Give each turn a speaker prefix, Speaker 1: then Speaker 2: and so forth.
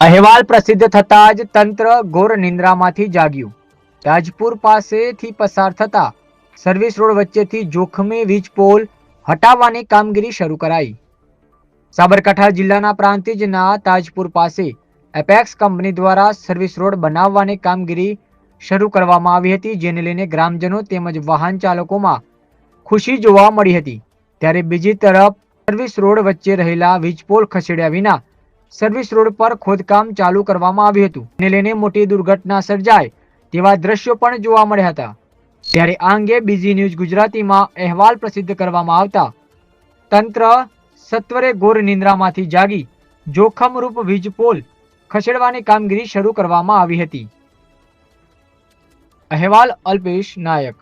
Speaker 1: અહેવાલ પ્રસિદ્ધ થતાં જ તંત્ર ઘોર નિંદ્રામાંથી જાગ્યું। તાજપુર પાસેથી પસાર થતા સર્વિસ રોડ વચ્ચેથી જોખમી વીજ પોલ હટાવવાની કામગીરી શરૂ કરાઈ। સાબરકાંઠા જિલ્લાના પ્રાંતિજના તાજપુર પાસે એપેક્સ કંપની દ્વારા સર્વિસ રોડ બનાવવાની કામગીરી શરૂ કરવામાં આવી હતી, જેને લઈને ગ્રામજનો તેમજ વાહન ચાલકોમાં ખુશી જોવા મળી હતી। ત્યારે બીજી તરફ સર્વિસ રોડ વચ્ચે રહેલા વીજ પોલ ખસેડ્યા વિના સર્વિસ રોડ પર ખોદકામ ચાલુ કરવામાં આવ્યું હતું, જેને લઈને મોટી દુર્ઘટના સર્જાય તેવા દ્રશ્યો પણ જોવા મળ્યા હતા। ત્યારે આ અંગે બીજી ન્યૂઝ ગુજરાતીમાં અહેવાલ પ્રસિદ્ધ કરવામાં આવતા તંત્ર સત્વરે ઘોર નિંદ્રામાંથી જાગી જોખમરૂપ વીજ પોલ ખસેડવાની કામગીરી શરૂ કરવામાં આવી હતી। અહેવાલ અલ્પેશ નાયક।